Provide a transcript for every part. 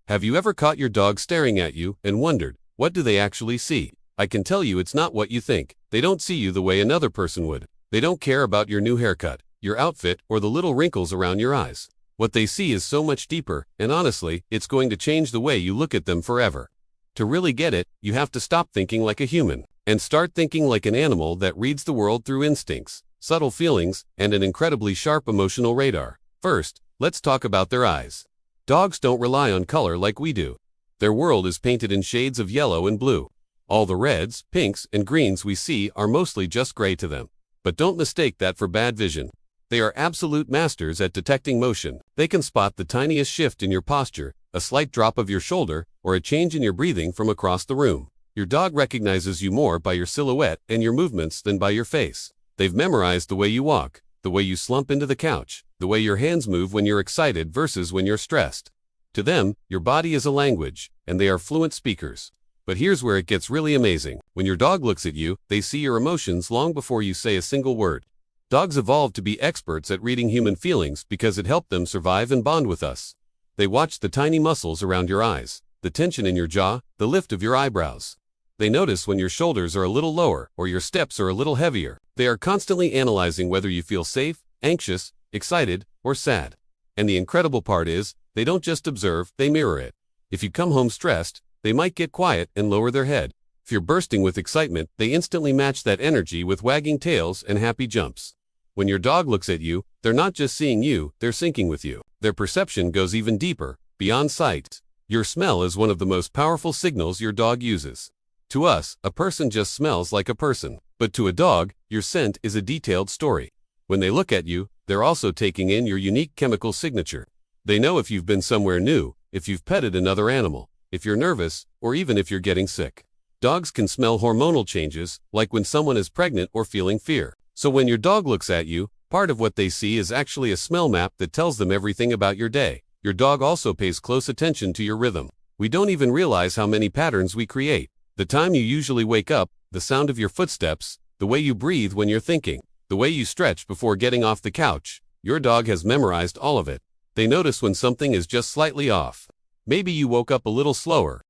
Have you ever caught your dog staring at you and wondered, what do they actually see? I can tell you it's not what you think. They don't see you the way another person would. They don't care about your new haircut, your outfit, or the little wrinkles around your eyes. What they see is so much deeper, and honestly, it's going to change the way you look at them forever. To really get it, you have to stop thinking like a human and start thinking like an animal that reads the world through instincts, subtle feelings, and an incredibly sharp emotional radar. First, let's talk about their eyes. Dogs don't rely on color like we do. Their world is painted in shades of yellow and blue. All the reds, pinks, and greens we see are mostly just gray to them. But don't mistake that for bad vision. They are absolute masters at detecting motion. They can spot the tiniest shift in your posture, a slight drop of your shoulder, or a change in your breathing from across the room. Your dog recognizes you more by your silhouette and your movements than by your face. They've memorized the way you walk, the way you slump into the couch, the way your hands move when you're excited versus when you're stressed. To them, your body is a language, and they are fluent speakers. But here's where it gets really amazing. When your dog looks at you, they see your emotions long before you say a single word. Dogs evolved to be experts at reading human feelings because it helped them survive and bond with us. They watch the tiny muscles around your eyes, the tension in your jaw, the lift of your eyebrows. They notice when your shoulders are a little lower or your steps are a little heavier. They are constantly analyzing whether you feel safe, anxious, excited, or sad. And the incredible part is, they don't just observe, they mirror it. If you come home stressed, they might get quiet and lower their head. If you're bursting with excitement, they instantly match that energy with wagging tails and happy jumps. When your dog looks at you, they're not just seeing you, they're syncing with you. Their perception goes even deeper, beyond sight. Your smell is one of the most powerful signals your dog uses. To us, a person just smells like a person. But to a dog, your scent is a detailed story. When they look at you, they're also taking in your unique chemical signature. They know if you've been somewhere new, if you've petted another animal, if you're nervous, or even if you're getting sick. Dogs can smell hormonal changes, like when someone is pregnant or feeling fear. So when your dog looks at you, part of what they see is actually a smell map that tells them everything about your day. Your dog also pays close attention to your rhythm. We don't even realize how many patterns we create. The time you usually wake up, the sound of your footsteps, the way you breathe when you're thinking, the way you stretch before getting off the couch. Your dog has memorized all of it. They notice when something is just slightly off. Maybe you woke up a little slower.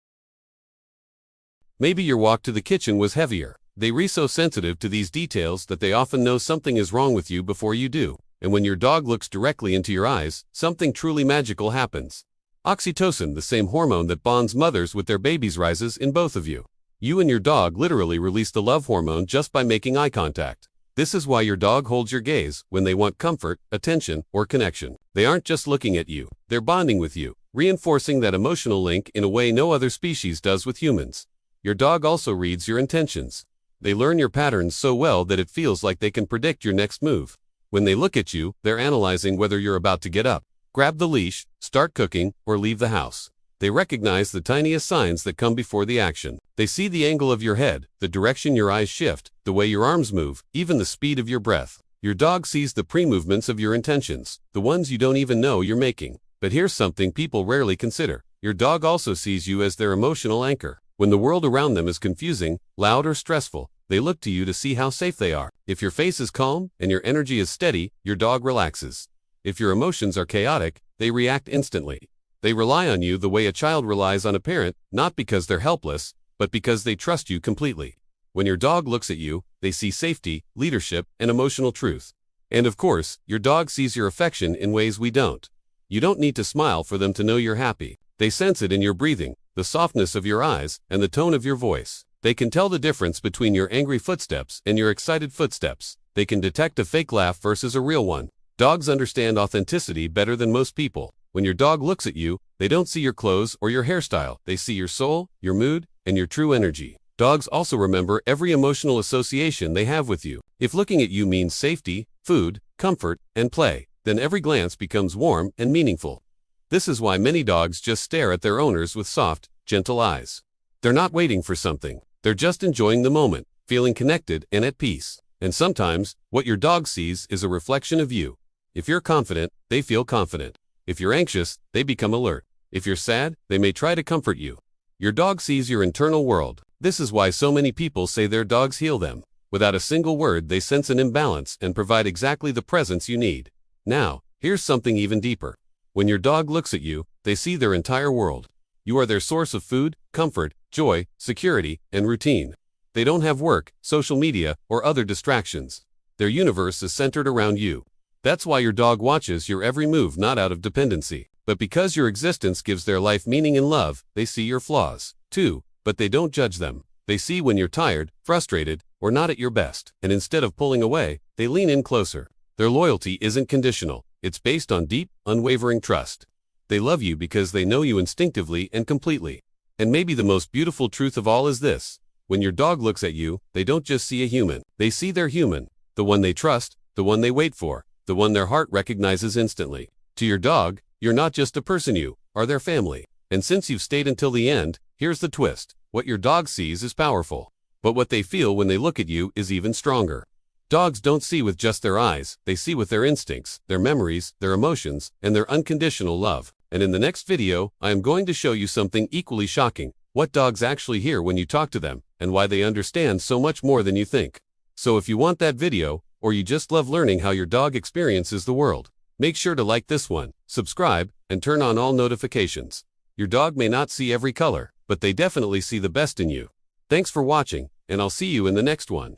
Maybe your walk to the kitchen was heavier. They're so sensitive to these details that they often know something is wrong with you before you do. And when your dog looks directly into your eyes, something truly magical happens. Oxytocin, the same hormone that bonds mothers with their babies, rises in both of you. You and your dog literally release the love hormone just by making eye contact. This is why your dog holds your gaze when they want comfort, attention, or connection. They aren't just looking at you, they're bonding with you, reinforcing that emotional link in a way no other species does with humans. Your dog also reads your intentions. They learn your patterns so well that it feels like they can predict your next move. When they look at you, they're analyzing whether you're about to get up, grab the leash, start cooking, or leave the house. They recognize the tiniest signs that come before the action. They see the angle of your head, the direction your eyes shift, the way your arms move, even the speed of your breath. Your dog sees the pre-movements of your intentions, the ones you don't even know you're making. But here's something people rarely consider. Your dog also sees you as their emotional anchor. When the world around them is confusing, loud, or stressful, they look to you to see how safe they are. If your face is calm and your energy is steady, your dog relaxes. If your emotions are chaotic, they react instantly. They rely on you the way a child relies on a parent, not because they're helpless, but because they trust you completely. When your dog looks at you, they see safety, leadership, and emotional truth. And of course, your dog sees your affection in ways we don't. You don't need to smile for them to know you're happy. They sense it in your breathing, the softness of your eyes, and the tone of your voice. They can tell the difference between your angry footsteps and your excited footsteps. They can detect a fake laugh versus a real one. Dogs understand authenticity better than most people. When your dog looks at you, they don't see your clothes or your hairstyle. They see your soul, your mood, and your true energy. Dogs also remember every emotional association they have with you. If looking at you means safety, food, comfort, and play, then every glance becomes warm and meaningful. This is why many dogs just stare at their owners with soft, gentle eyes. They're not waiting for something. They're just enjoying the moment, feeling connected and at peace. And sometimes, what your dog sees is a reflection of you. If you're confident, they feel confident. If you're anxious, they become alert. If you're sad, they may try to comfort you. Your dog sees your internal world. This is why so many people say their dogs heal them. Without a single word, they sense an imbalance and provide exactly the presence you need. Now, here's something even deeper. When your dog looks at you, they see their entire world. You are their source of food, comfort, joy, security, and routine. They don't have work, social media, or other distractions. Their universe is centered around you. That's why your dog watches your every move, not out of dependency, but because your existence gives their life meaning and love. They see your flaws, too, but they don't judge them. They see when you're tired, frustrated, or not at your best, and instead of pulling away, they lean in closer. Their loyalty isn't conditional. It's based on deep, unwavering trust. They love you because they know you instinctively and completely. And maybe the most beautiful truth of all is this: when your dog looks at you, they don't just see a human. They see their human, the one they trust, the one they wait for, the one their heart recognizes instantly. To your dog, you're not just a person, you are their family. And since you've stayed until the end, here's the twist: what your dog sees is powerful, but what they feel when they look at you is even stronger. Dogs don't see with just their eyes, they see with their instincts, their memories, their emotions, and their unconditional love. And in the next video, I am going to show you something equally shocking: what dogs actually hear when you talk to them, and why they understand so much more than you think. So if you want that video, or you just love learning how your dog experiences the world, make sure to like this one, subscribe, and turn on all notifications. Your dog may not see every color, but they definitely see the best in you. Thanks for watching, and I'll see you in the next one.